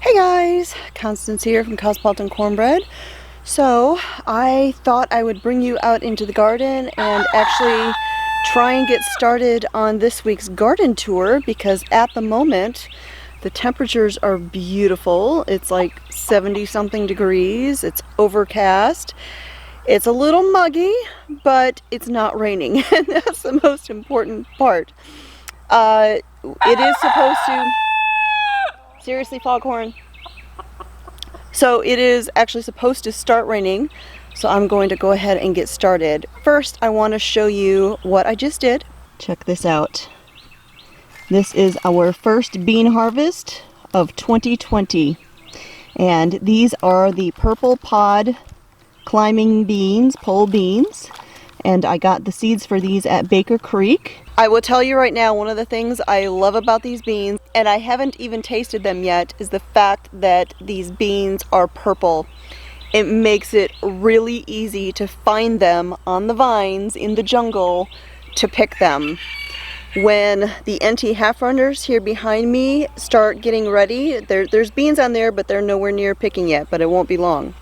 Hey guys, Constance here from Cosmopolitan Cornbread. So I thought I would bring you out into the garden and actually try and get started on this week's garden tour, because at the moment the temperatures are beautiful. It's like 70 something degrees, it's overcast, it's a little muggy, but it's not raining and that's the most important part. It is supposed to... Seriously, Foghorn? So it is actually supposed to start raining, so I'm going to go ahead and get started. First, I want to show you what I just did. Check this out. This is our first bean harvest of 2020. And these are the purple pod climbing beans, pole beans. And I got the seeds for these at Baker Creek. I will tell you right now, one of the things I love about these beans, and I haven't even tasted them yet, is the fact that these beans are purple. It makes it really easy to find them on the vines in the jungle to pick them. When the NT half runners here behind me start getting ready, there's beans on there, but they're nowhere near picking yet, but it won't be long.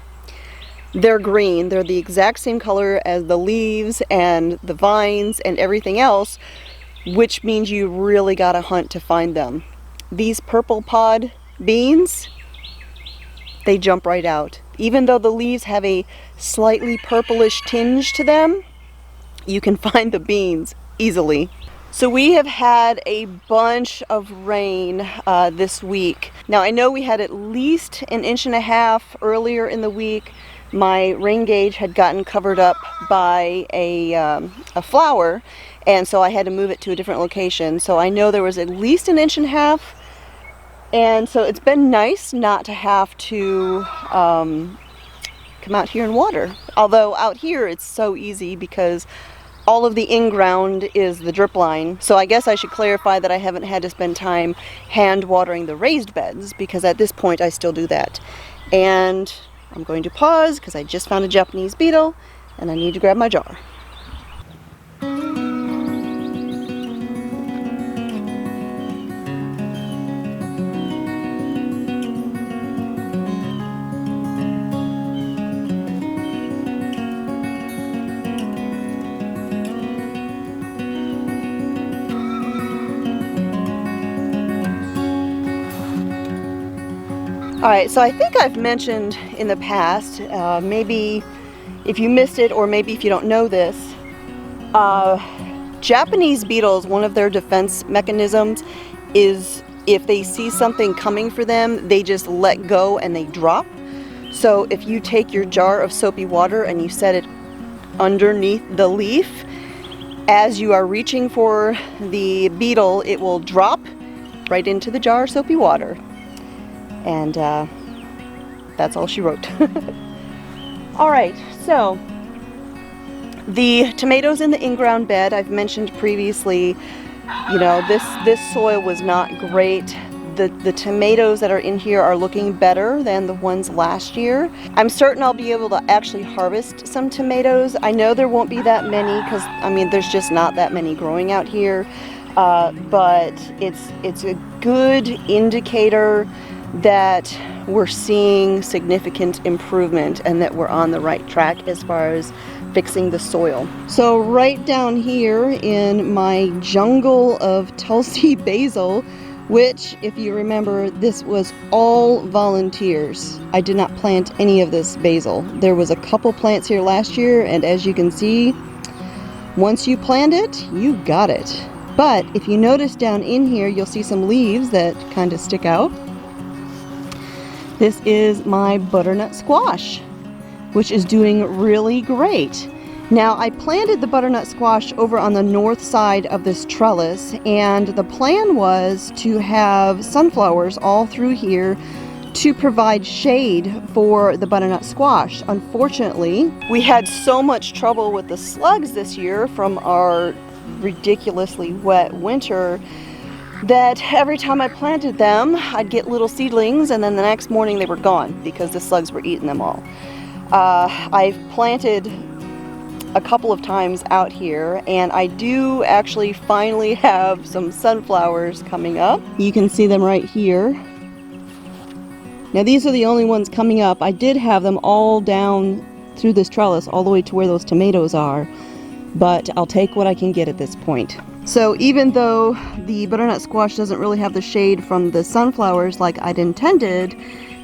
They're green. They're the exact same color as the leaves and the vines and everything else, which means you really gotta hunt to find them. These purple pod beans, they jump right out. Even though the leaves have a slightly purplish tinge to them, you can find the beans easily. So we have had a bunch of rain this week. Now I know we had at least 1.5 inches earlier in the week. My rain gauge had gotten covered up by a flower, and so I had to move it to a different location. So I know there was at least 1.5 inches, and so it's been nice not to have to come out here and water. Although out here it's so easy because all of the in-ground is the drip line. So I guess I should clarify that I haven't had to spend time hand watering the raised beds, because at this point I still do that. And I'm going to pause because I just found a Japanese beetle and I need to grab my jar. Alright, so I think I've mentioned in the past, maybe if you missed it or maybe if you don't know this, Japanese beetles, one of their defense mechanisms is if they see something coming for them, they just let go and they drop. So if you take your jar of soapy water and you set it underneath the leaf, as you are reaching for the beetle, it will drop right into the jar of soapy water. And that's all she wrote. Alright, so the tomatoes in the in-ground bed, I've mentioned previously, you know, this soil was not great. The tomatoes that are in here are looking better than the ones last year. I'm certain I'll be able to actually harvest some tomatoes. I know there won't be that many because, I mean, there's just not that many growing out here. But it's a good indicator that we're seeing significant improvement and that we're on the right track as far as fixing the soil. So right down here in my jungle of Tulsi Basil, which, if you remember, this was all volunteers. I did not plant any of this basil. There was a couple plants here last year, and as you can see, once you plant it, you got it. But if you notice down in here, you'll see some leaves that kind of stick out. This is my butternut squash, which is doing really great. Now, I planted the butternut squash over on the north side of this trellis, and the plan was to have sunflowers all through here to provide shade for the butternut squash. Unfortunately, we had so much trouble with the slugs this year from our ridiculously wet winter that every time I planted them, I'd get little seedlings, and then the next morning they were gone because the slugs were eating them all. I've planted a couple of times out here, and I do actually finally have some sunflowers coming up. You can see them right here. Now these are the only ones coming up. I did have them all down through this trellis all the way to where those tomatoes are, but I'll take what I can get at this point. So even though the butternut squash doesn't really have the shade from the sunflowers like I'd intended,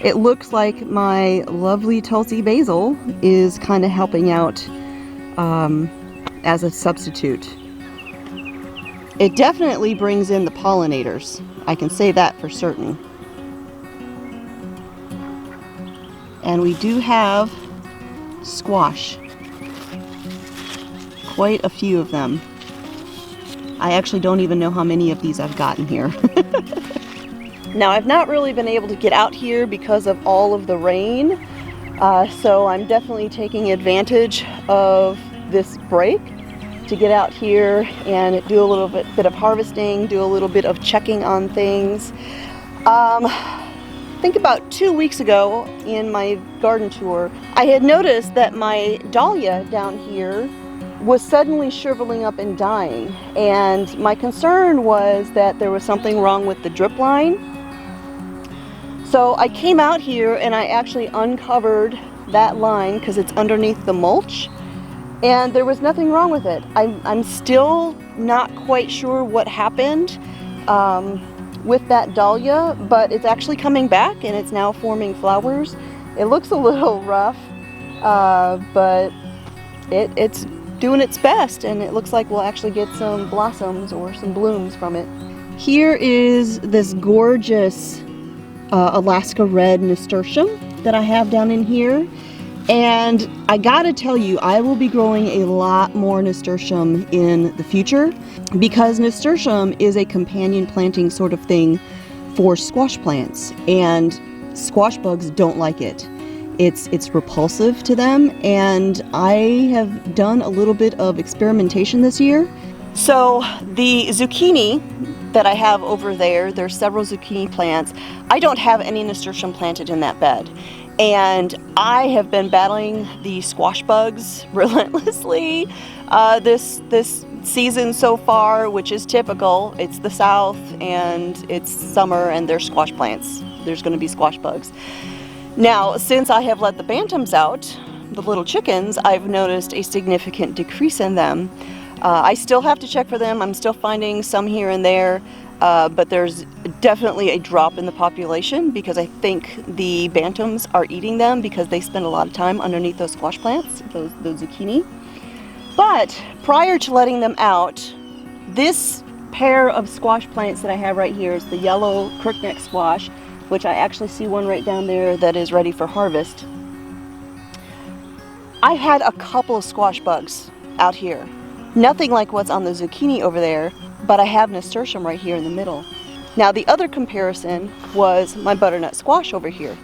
it looks like my lovely Tulsi Basil is kind of helping out as a substitute. It definitely brings in the pollinators. I can say that for certain. And we do have squash. Quite a few of them. I actually don't even know how many of these I've gotten here. Now I've not really been able to get out here because of all of the rain, so I'm definitely taking advantage of this break to get out here and do a little bit of harvesting, do a little bit of checking on things. I think about 2 weeks ago in my garden tour, I had noticed that my dahlia down here was suddenly shriveling up and dying, and my concern was that there was something wrong with the drip line. So I came out here and I actually uncovered that line because it's underneath the mulch, and there was nothing wrong with it. I'm still not quite sure what happened with that dahlia, but it's actually coming back and it's now forming flowers. It looks a little rough, but it's doing its best, and it looks like we'll actually get some blossoms or some blooms from it. Here is this gorgeous Alaska red nasturtium that I have down in here, and I gotta tell you, I will be growing a lot more nasturtium in the future because nasturtium is a companion planting sort of thing for squash plants, and squash bugs don't like it. It's repulsive to them, and I have done a little bit of experimentation this year. So the zucchini that I have over there, there's several zucchini plants. I don't have any nasturtium planted in that bed, and I have been battling the squash bugs relentlessly this season so far, which is typical. It's the South and it's summer and there's squash plants. There's going to be squash bugs. Now, since I have let the bantams out, the little chickens, I've noticed a significant decrease in them. I still have to check for them. I'm still finding some here and there, but there's definitely a drop in the population because I think the bantams are eating them because they spend a lot of time underneath those squash plants, those zucchini. But prior to letting them out, this pair of squash plants that I have right here is the yellow crookneck squash, which I actually see one right down there that is ready for harvest. I've had a couple of squash bugs out here. Nothing like what's on the zucchini over there, but I have nasturtium right here in the middle. Now the other comparison was my butternut squash over here.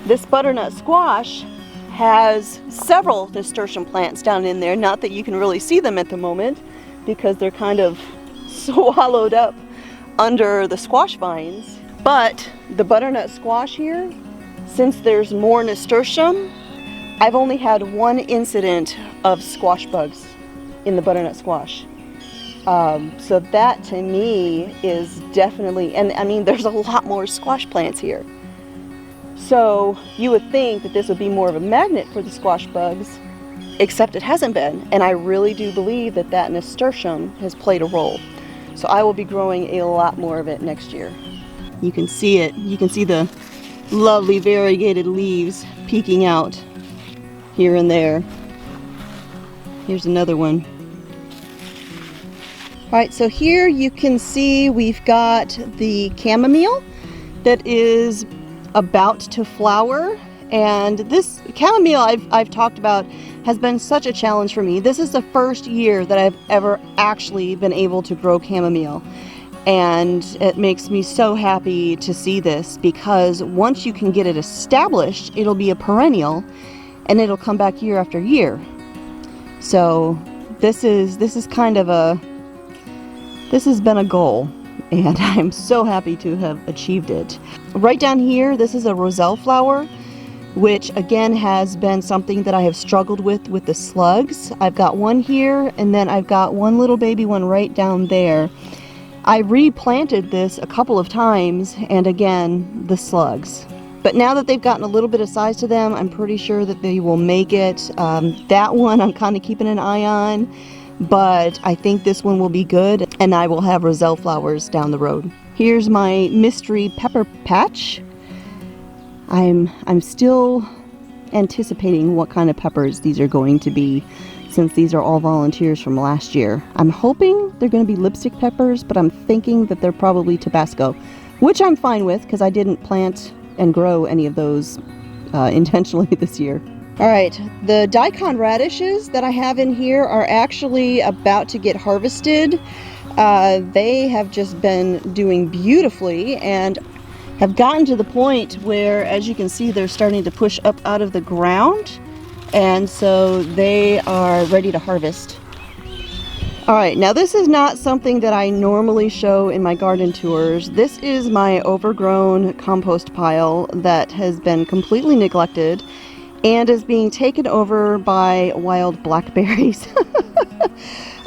This butternut squash has several nasturtium plants down in there, not that you can really see them at the moment because they're kind of swallowed up under the squash vines. But the butternut squash here, since there's more nasturtium, I've only had one incident of squash bugs in the butternut squash. So that to me is definitely, and I mean there's a lot more squash plants here. So you would think that this would be more of a magnet for the squash bugs, except it hasn't been. And I really do believe that that nasturtium has played a role. So I will be growing a lot more of it next year. You can see it. You can see the lovely variegated leaves peeking out here and there. Here's another one. All right, so here you can see we've got the chamomile that is about to flower. And this chamomile I've talked about has been such a challenge for me. This is the first year that I've ever actually been able to grow chamomile. And it makes me so happy to see this because once you can get it established, it'll be a perennial and it'll come back year after year. So this is kind of this has been a goal, and I'm so happy to have achieved it. Right down here, this is a Roselle flower, which again has been something that I have struggled with the slugs. I've got one here, and then I've got one little baby one right down there. I replanted this a couple of times, and again, the slugs. But now that they've gotten a little bit of size to them, I'm pretty sure that they will make it. That one I'm kind of keeping an eye on, but I think this one will be good, and I will have Roselle flowers down the road. Here's my mystery pepper patch. I'm still anticipating what kind of peppers these are going to be, since these are all volunteers from last year. I'm hoping they're going to be lipstick peppers, but I'm thinking that they're probably Tabasco, which I'm fine with because I didn't plant and grow any of those intentionally this year. All right, the Daikon radishes that I have in here are actually about to get harvested. They have just been doing beautifully and have gotten to the point where, as you can see, they're starting to push up out of the ground, and so they are ready to harvest. All right, now this is not something that I normally show in my garden tours. This is my overgrown compost pile that has been completely neglected and is being taken over by wild blackberries.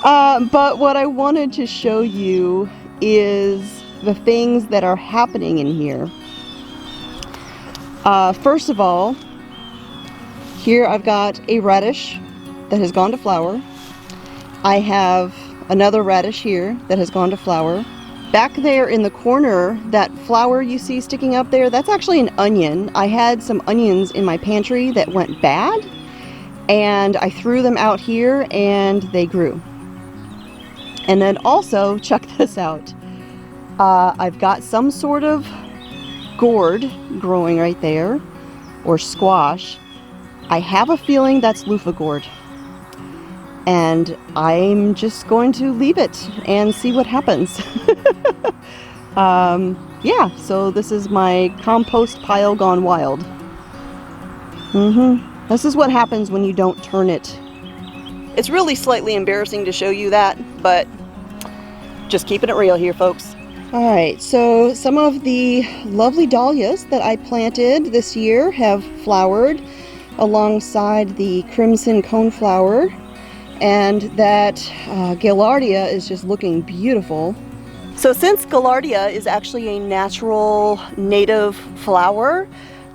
But what I wanted to show you is the things that are happening in here. First of all, here I've got a radish that has gone to flower. I have another radish here that has gone to flower. Back there in the corner, that flower you see sticking up there, that's actually an onion. I had some onions in my pantry that went bad, and I threw them out here and they grew. And then also, check this out. I've got some sort of gourd growing right there, or squash. I have a feeling that's loofah gourd. And I'm just going to leave it and see what happens. Yeah, so this is my compost pile gone wild. This is what happens when you don't turn it. It's really slightly embarrassing to show you that, but just keeping it real here, folks. All right, so some of the lovely dahlias that I planted this year have flowered alongside the crimson coneflower. And that Gaillardia is just looking beautiful. So since Gaillardia is actually a natural native flower,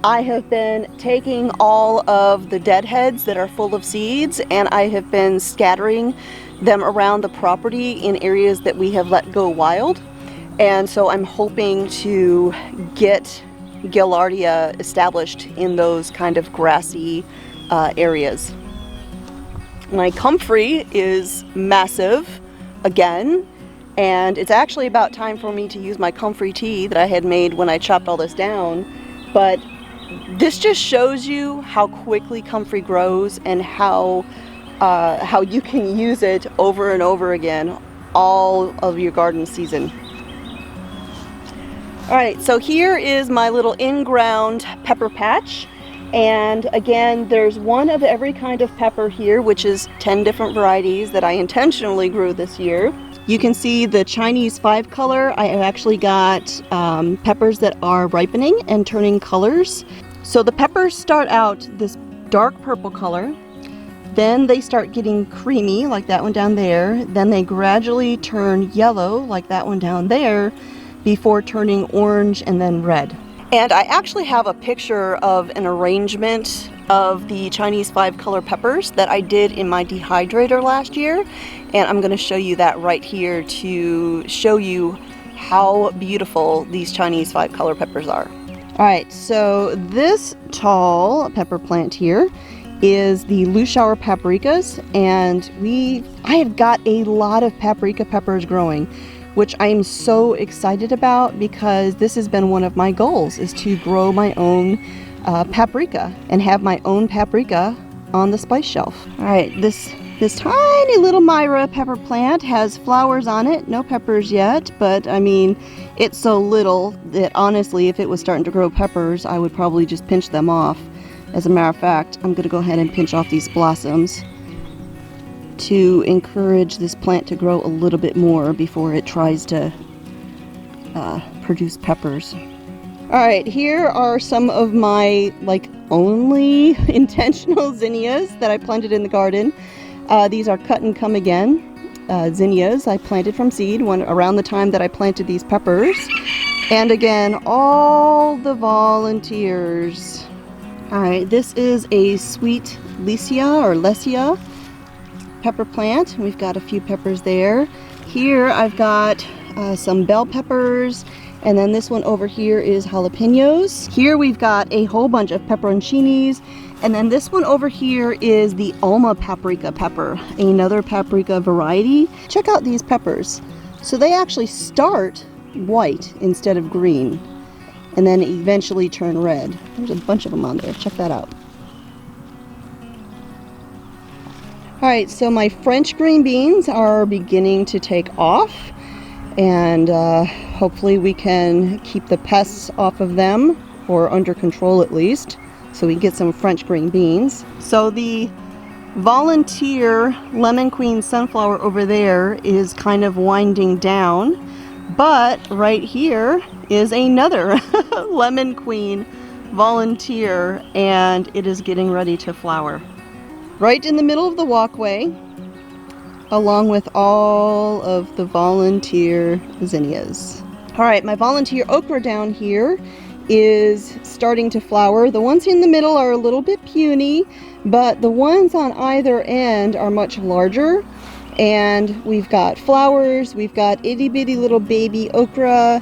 I have been taking all of the deadheads that are full of seeds, and I have been scattering them around the property in areas that we have let go wild. And so I'm hoping to get Gaillardia established in those kind of grassy areas. My comfrey is massive again, and it's actually about time for me to use my comfrey tea that I had made when I chopped all this down. But this just shows you how quickly comfrey grows and how you can use it over and over again all of your garden season. All right, so here is my little in-ground pepper patch. And again, there's one of every kind of pepper here, which is 10 different varieties that I intentionally grew this year. You can see the Chinese 5-color. I have actually got peppers that are ripening and turning colors. So the peppers start out this dark purple color. Then they start getting creamy, like that one down there. Then they gradually turn yellow, like that one down there, before turning orange and then red. And I actually have a picture of an arrangement of the Chinese 5-color peppers that I did in my dehydrator last year. And I'm going to show you that right here to show you how beautiful these Chinese 5-color peppers are. All right, so this tall pepper plant here is the Lushauer paprikas, and I have got a lot of paprika peppers growing, which I am so excited about because this has been one of my goals, is to grow my own paprika and have my own paprika on the spice shelf. All right, this tiny little Myra pepper plant has flowers on it, no peppers yet, but I mean, it's so little that honestly, if it was starting to grow peppers, I would probably just pinch them off. As a matter of fact, I'm gonna go ahead and pinch off these blossoms to encourage this plant to grow a little bit more before it tries to produce peppers. All right, here are some of my only intentional zinnias that I planted in the garden. These are cut and come again, zinnias I planted from seed around the time that I planted these peppers. And again, all the volunteers. All right, this is a sweet Lesia pepper plant. We've got a few peppers there. Here I've got some bell peppers, and then this one over here is jalapenos. Here we've got a whole bunch of pepperoncinis, and then this one over here is the Alma paprika pepper, another paprika variety. Check out these peppers. So they actually start white instead of green, and then eventually turn red. There's a bunch of them on there. Check that out. Alright, so my French green beans are beginning to take off, and hopefully we can keep the pests off of them, or under control at least, so we get some French green beans. So the volunteer Lemon Queen sunflower over there is kind of winding down, but right here is another Lemon Queen volunteer, and it is getting ready to flower. Right in the middle of the walkway, along with all of the volunteer zinnias. All right, my volunteer okra down here is starting to flower. The ones in the middle are a little bit puny, but the ones on either end are much larger. And we've got flowers, we've got itty bitty little baby okra.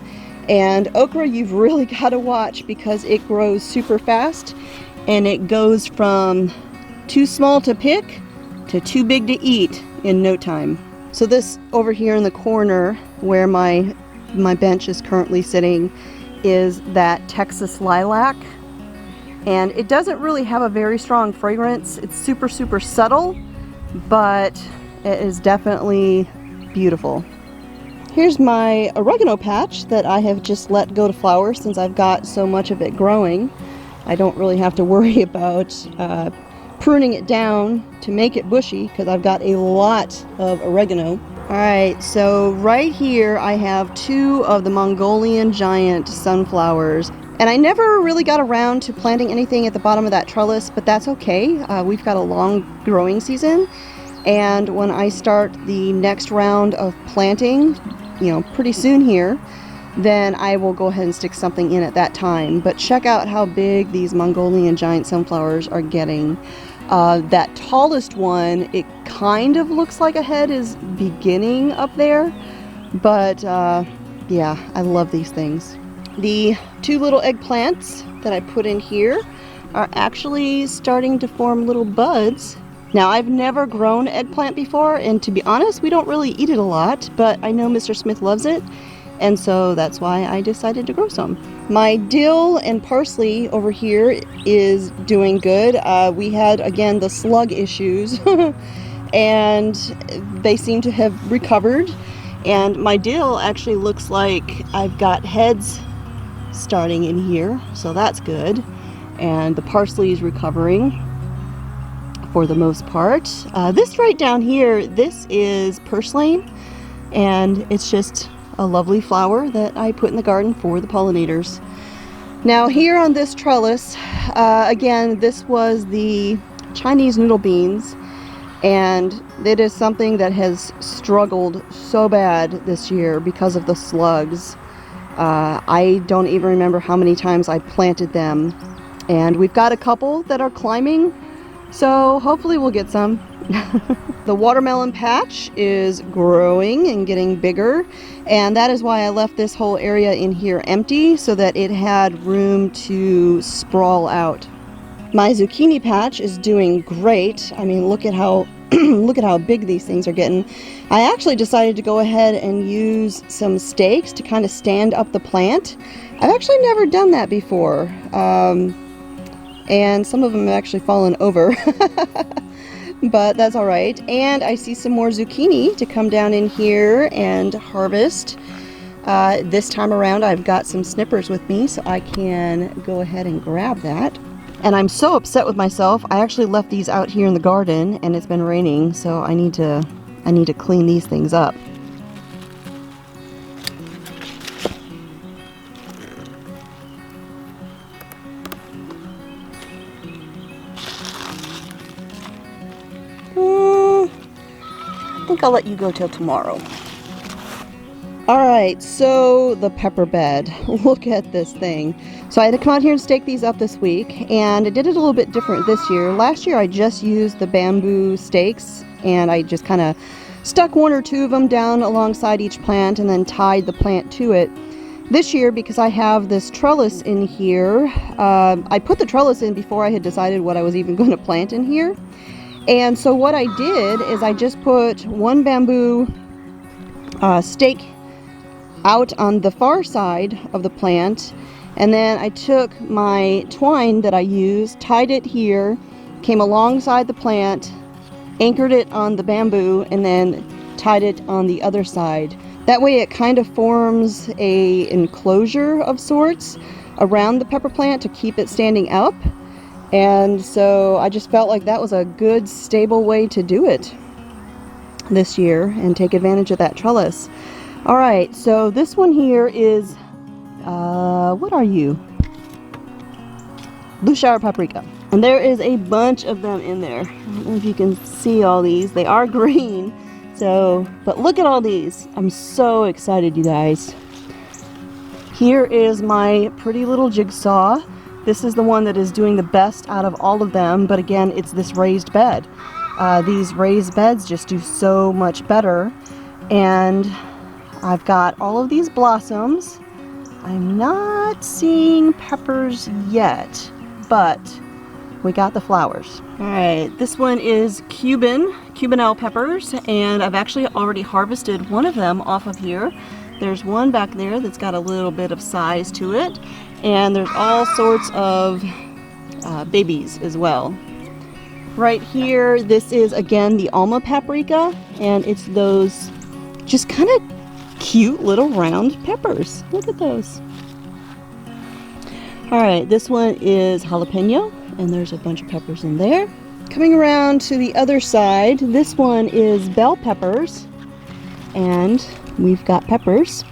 And okra you've really got to watch because it grows super fast, and it goes from too small to pick to too big to eat in no time. So this over here in the corner where my bench is currently sitting is that Texas lilac, and it doesn't really have a very strong fragrance. It's super subtle, but it is definitely beautiful. Here's my oregano patch that I have just let go to flower since I've got so much of it growing. I don't really have to worry about pruning it down to make it bushy because I've got a lot of oregano. Alright, so right here I have two of the Mongolian giant sunflowers, and I never really got around to planting anything at the bottom of that trellis, but that's okay. We've got a long growing season, and when I start the next round of planting, pretty soon here, then I will go ahead and stick something in at that time. But check out how big these Mongolian giant sunflowers are getting. That tallest one, it kind of looks like a head is beginning up there, but yeah, I love these things. The two little eggplants that I put in here are actually starting to form little buds. Now, I've never grown eggplant before, and to be honest, we don't really eat it a lot, but I know Mr. Smith loves it, and so that's why I decided to grow some. My dill and parsley over here is doing good. We had, again, the slug issues, and they seem to have recovered. And my dill actually looks like I've got heads starting in here, so that's good. And the parsley is recovering for the most part. This right down here, this is purslane, and it's just a lovely flower that I put in the garden for the pollinators. Now here on this trellis, again, this was the Chinese noodle beans, and it is something that has struggled so bad this year because of the slugs. I don't even remember how many times I planted them, and we've got a couple that are climbing, so hopefully we'll get some. The watermelon patch is growing and getting bigger, and that is why I left this whole area in here empty so that it had room to sprawl out. My zucchini patch is doing great. I mean, look at how look at how big these things are getting. I actually decided to go ahead and use some stakes to kind of stand up the plant. I've actually never done that before, and some of them have actually fallen over. But that's all right. And I see some more zucchini to come down in here and harvest. This time around I've got some snippers with me, so I can go ahead and grab that. And I'm so upset with myself. I actually left these out here in the garden, and it's been raining, so I need to clean these things up. think I'll let you go till tomorrow. Alright, so the pepper bed. Look at this thing. So I had to come out here and stake these up this week, and I did it a little bit different this year. Last year I just used the bamboo stakes, and I just kind of stuck one or two of them down alongside each plant and then tied the plant to it. This year, because I have this trellis in here, I put the trellis in before I had decided what I was even going to plant in here. And so what I did is I just put one bamboo stake out on the far side of the plant, and then I took my twine that I used, tied it here, came alongside the plant, anchored it on the bamboo, and then tied it on the other side. That way it kind of forms a enclosure of sorts around the pepper plant to keep it standing up. And so I just felt like that was a good stable way to do it this year and take advantage of that trellis. Alright, so this one here is, what are you? Blue shower paprika. And there is a bunch of them in there. I don't know if you can see all these. They are green, so, but look at all these. I'm so excited, you guys. Here is my pretty little jigsaw. This is the one that is doing the best out of all of them, but again, it's this raised bed. These raised beds just do so much better. And I've got all of these blossoms. I'm not seeing peppers yet, but we got the flowers. Alright, this one is Cubanelle peppers, and I've actually already harvested one of them off of here. There's one back there that's got a little bit of size to it, and there's all sorts of babies as well. Right here, this is again the Alma paprika, and it's those just kind of cute little round peppers. Look at those. Alright, this one is jalapeno, and there's a bunch of peppers in there. Coming around to the other side, this one is bell peppers, and we've got peppers.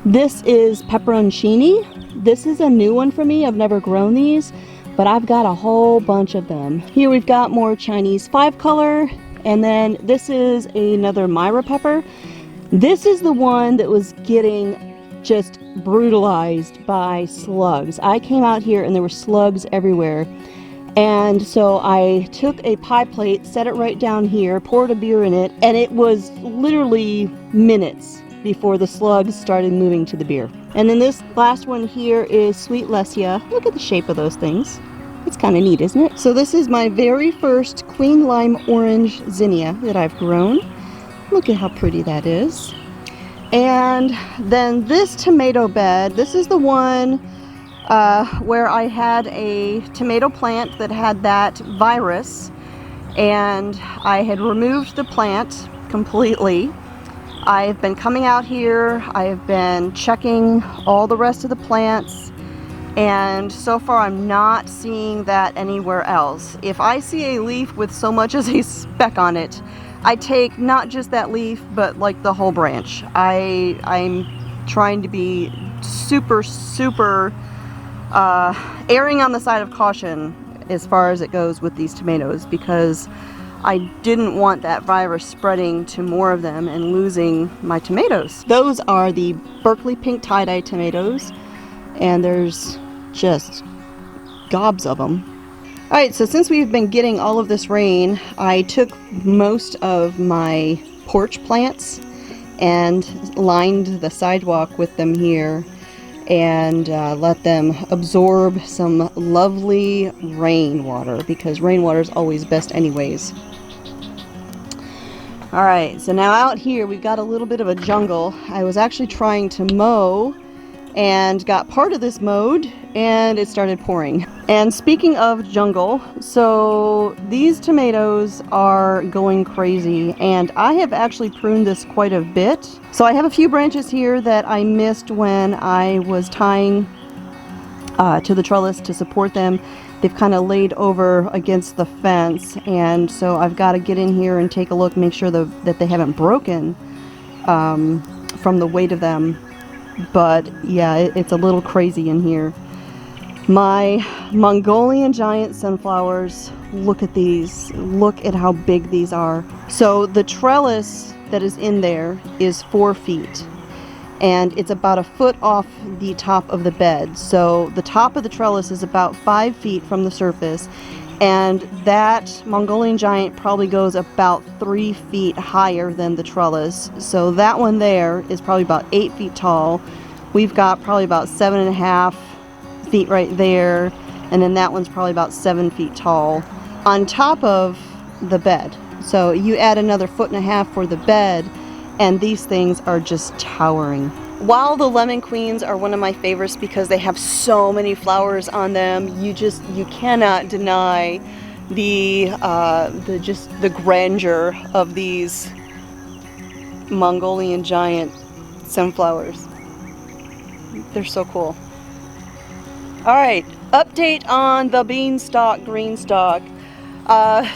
This is pepperoncini. This is a new one for me. I've never grown these, but I've got a whole bunch of them. Here we've got more Chinese 5-color. And then this is another Myra pepper. This is the one that was getting just brutalized by slugs. I came out here and there were slugs everywhere. And so I took a pie plate, set it right down here, poured a beer in it, and it was literally minutes before the slugs started moving to the beer. And then this last one here is Sweet Lesia. Look at the shape of those things. It's kind of neat, isn't it? So this is my very first Queen Lime Orange Zinnia that I've grown. Look at how pretty that is. And then this tomato bed, this is the one where I had a tomato plant that had that virus, and I had removed the plant completely. I've been coming out here, I've been checking all the rest of the plants, and so far I'm not seeing that anywhere else. If I see a leaf with so much as a speck on it, I take not just that leaf, but like the whole branch. I'm trying to be super erring on the side of caution as far as it goes with these tomatoes, because I didn't want that virus spreading to more of them and losing my tomatoes. Those are the Berkeley pink tie-dye tomatoes, and there's just gobs of them. Alright, so since we've been getting all of this rain, I took most of my porch plants and lined the sidewalk with them here and let them absorb some lovely rainwater, because rainwater is always best anyways. Alright, so now out here we've got a little bit of a jungle. I was actually trying to mow and got part of this mowed, and it started pouring. And speaking of jungle, so these tomatoes are going crazy, and I have actually pruned this quite a bit. So I have a few branches here that I missed when I was tying to the trellis to support them. They've kind of laid over against the fence, and so I've got to get in here and take a look, make sure that they haven't broken from the weight of them. But yeah, it's a little crazy in here. My Mongolian giant sunflowers, look at these. Look at how big these are. So the trellis that is in there is 4 feet. And it's about a foot off the top of the bed. So the top of the trellis is about 5 feet from the surface, and that Mongolian giant probably goes about 3 feet higher than the trellis. So that one there is probably about 8 feet tall. We've got probably about 7.5 feet right there, and then that one's probably about 7 feet tall on top of the bed. So you add another 1.5 feet for the bed, and these things are just towering. While the lemon queens are one of my favorites because they have so many flowers on them, you cannot deny the grandeur of these Mongolian giant sunflowers. They're so cool. All right, update on the beanstalk greenstalk.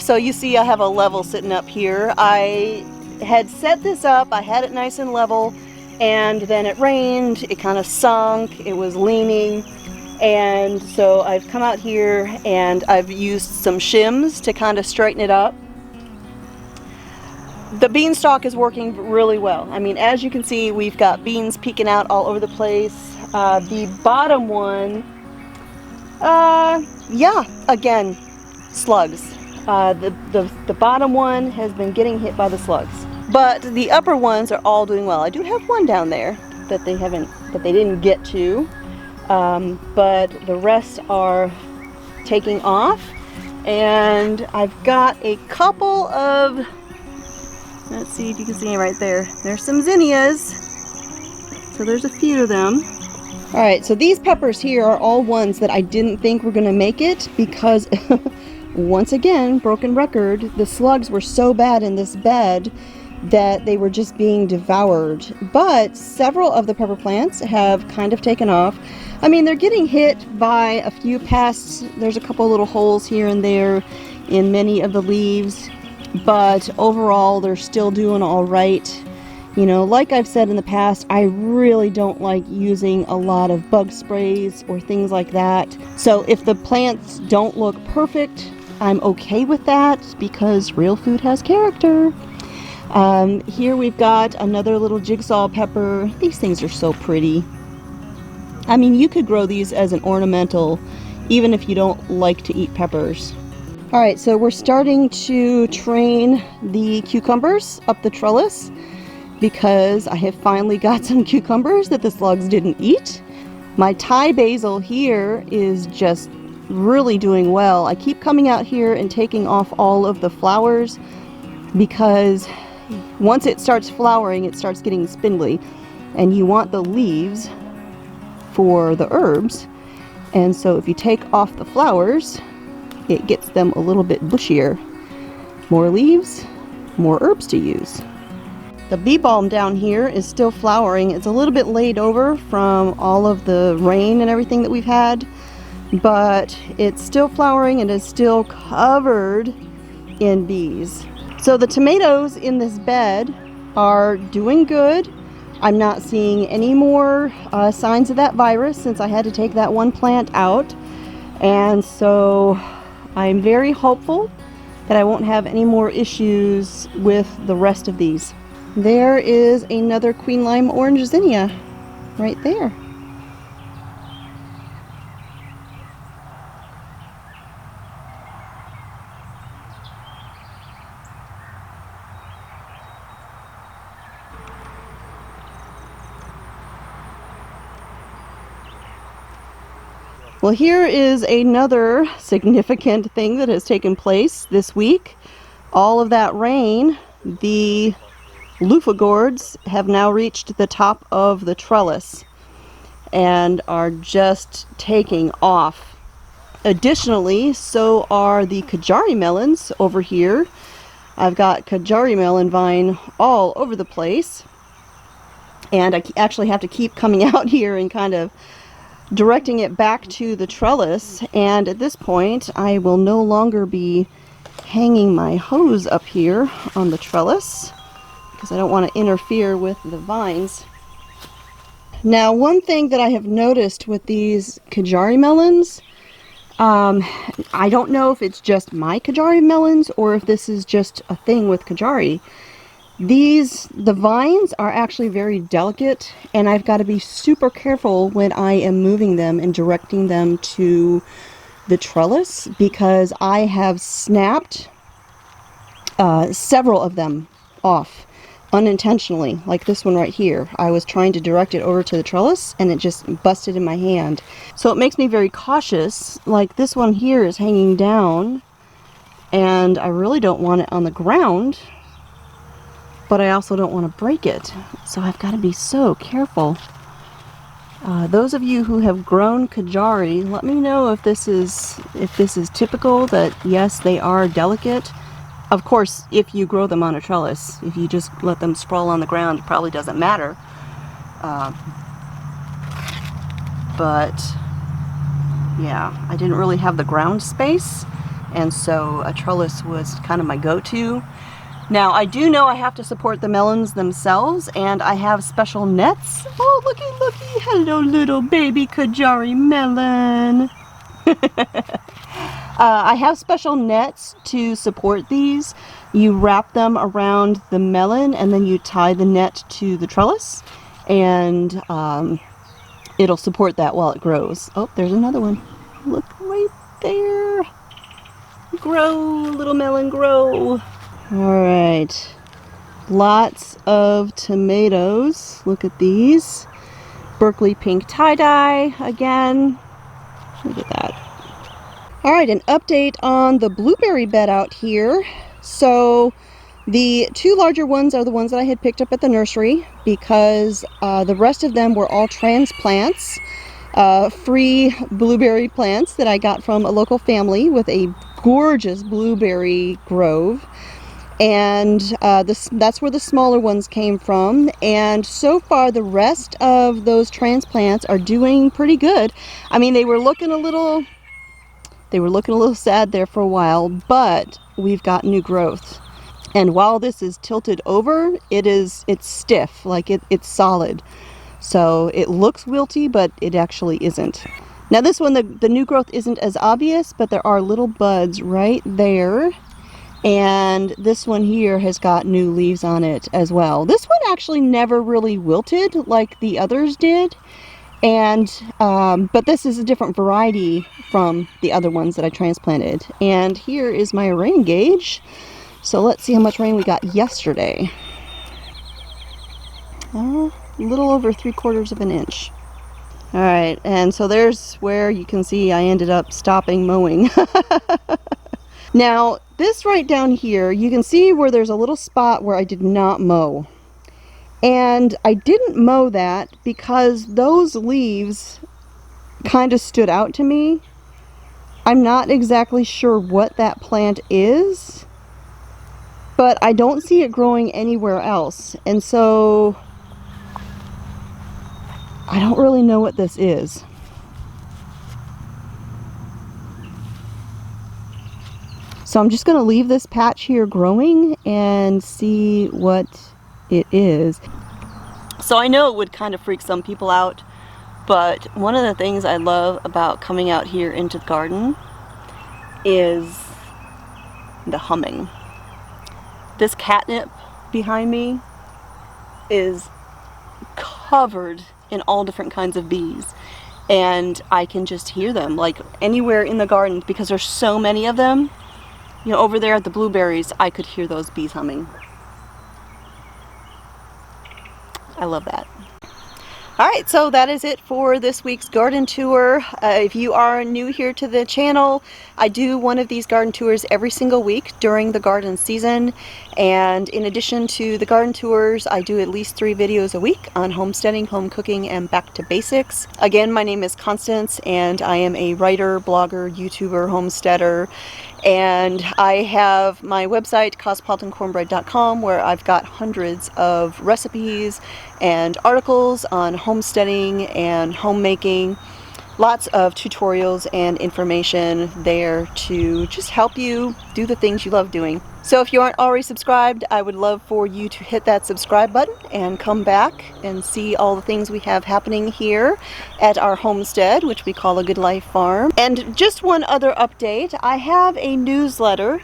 So you see I have a level sitting up here. I had set this up, I had it nice and level, and then it rained, it kind of sunk, it was leaning, and so I've come out here and I've used some shims to kind of straighten it up. The beanstalk is working really well. I mean, as you can see, we've got beans peeking out all over the place. The bottom one, yeah, again, slugs. The bottom one has been getting hit by the slugs, but the upper ones are all doing well. I do have one down there that they didn't get to, but the rest are taking off, and I've got a couple of, let's see if you can see right there. There's some zinnias, so there's a few of them. All right, so these peppers here are all ones that I didn't think were gonna make it because once again, broken record, the slugs were so bad in this bed that they were just being devoured. But several of the pepper plants have kind of taken off. I mean, they're getting hit by a few pests. There's a couple little holes here and there in many of the leaves, but overall they're still doing all right. You know, like I've said in the past, I really don't like using a lot of bug sprays or things like that. So if the plants don't look perfect, I'm okay with that because real food has character. Here we've got another little jigsaw pepper. These things are so pretty. I mean, you could grow these as an ornamental, even if you don't like to eat peppers. All right, so we're starting to train the cucumbers up the trellis because I have finally got some cucumbers that the slugs didn't eat. My Thai basil here is just really doing well. I keep coming out here and taking off all of the flowers because once it starts flowering, it starts getting spindly, and you want the leaves for the herbs. And so if you take off the flowers, it gets them a little bit bushier. More leaves, more herbs to use. The bee balm down here is still flowering. It's a little bit laid over from all of the rain and everything that we've had, but it's still flowering and is still covered in bees. So the tomatoes in this bed are doing good. I'm not seeing any more signs of that virus since I had to take that one plant out, and so I'm very hopeful that I won't have any more issues with the rest of these. There is another queen lime orange zinnia right there. Well, here is another significant thing that has taken place this week. All of that rain, the loofah gourds have now reached the top of the trellis and are just taking off. Additionally, so are the Kajari melons over here. I've got Kajari melon vine all over the place, and I actually have to keep coming out here and kind of directing it back to the trellis. And at this point I will no longer be hanging my hose up here on the trellis because I don't want to interfere with the vines. Now, one thing that I have noticed with these Kajari melons, I don't know if it's just my Kajari melons or if this is just a thing with Kajari. The vines are actually very delicate, and I've got to be super careful when I am moving them and directing them to the trellis, because I have snapped several of them off unintentionally, like this one right here. I was trying to direct it over to the trellis and it just busted in my hand. So it makes me very cautious. Like this one here is hanging down and I really don't want it on the ground, but I also don't want to break it. So I've got to be so careful. Those of you who have grown Kajari, let me know if this is typical, that yes, they are delicate. Of course, if you grow them on a trellis, if you just let them sprawl on the ground, it probably doesn't matter. But yeah, I didn't really have the ground space, and so a trellis was kind of my go-to. Now, I do know I have to support the melons themselves, and I have special nets. Oh, looky, looky. Hello, little baby Kajari melon. I have special nets to support these. You wrap them around the melon and then you tie the net to the trellis, and it'll support that while it grows. Oh, there's another one. Look right there. Grow, little melon, grow. All right. Lots of tomatoes. Look at these. Berkeley pink tie-dye again. Look at that. All right, an update on the blueberry bed out here. So the two larger ones are the ones that I had picked up at the nursery, because the rest of them were all transplants, free blueberry plants that I got from a local family with a gorgeous blueberry grove. And that's where the smaller ones came from. And so far, the rest of those transplants are doing pretty good. I mean, they were looking a little sad there for a while, but we've got new growth. And while this is tilted over, it's stiff, like it's solid. So it looks wilty, but it actually isn't. Now this one, the new growth isn't as obvious, but there are little buds right there. And this one here has got new leaves on it as well. This one actually never really wilted like the others did. And but this is a different variety from the other ones that I transplanted. And here is my rain gauge. So let's see how much rain we got yesterday. A little over 3/4 of an inch. All right, and so there's where you can see I ended up stopping mowing. Now, this right down here, you can see where there's a little spot where I did not mow. And I didn't mow that because those leaves kind of stood out to me. I'm not exactly sure what that plant is, but I don't see it growing anywhere else. And so I don't really know what this is. So I'm just going to leave this patch here growing and see what it is. So I know it would kind of freak some people out, but one of the things I love about coming out here into the garden is the humming. This catnip behind me is covered in all different kinds of bees, and I can just hear them like anywhere in the garden because there's so many of them. You know, over there at the blueberries, I could hear those bees humming. I love that. Alright, so that is it for this week's garden tour. If you are new here to the channel, I do one of these garden tours every single week during the garden season. And in addition to the garden tours, I do at least 3 videos a week on homesteading, home cooking, and back to basics. Again, my name is Constance, and I am a writer, blogger, YouTuber, homesteader. And I have my website, cosmopolitancornbread.com, where I've got hundreds of recipes and articles on homesteading and homemaking. Lots of tutorials and information there to just help you do the things you love doing. So if you aren't already subscribed, I would love for you to hit that subscribe button and come back and see all the things we have happening here at our homestead, which we call A Good Life Farm. And just one other update, I have a newsletter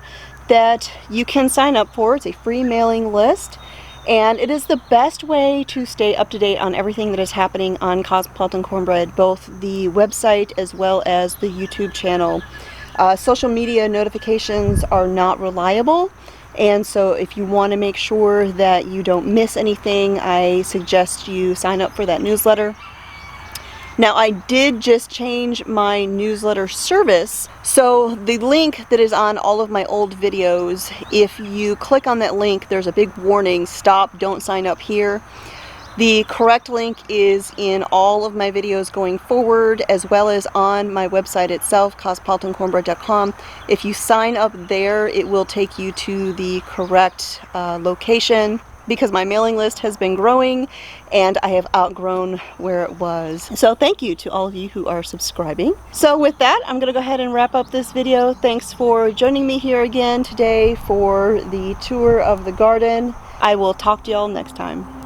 that you can sign up for. It's a free mailing list, and it is the best way to stay up to date on everything that is happening on Cosmopolitan Cornbread, both the website as well as the YouTube channel. Social media notifications are not reliable, and so if you want to make sure that you don't miss anything, I suggest you sign up for that newsletter. Now, I did just change my newsletter service, so the link that is on all of my old videos, if you click on that link, there's a big warning, stop, don't sign up here. The correct link is in all of my videos going forward, as well as on my website itself, cosmopolitancornbread.com. If you sign up there, it will take you to the correct location, because my mailing list has been growing and I have outgrown where it was. So thank you to all of you who are subscribing. So with that, I'm gonna go ahead and wrap up this video. Thanks for joining me here again today for the tour of the garden. I will talk to y'all next time.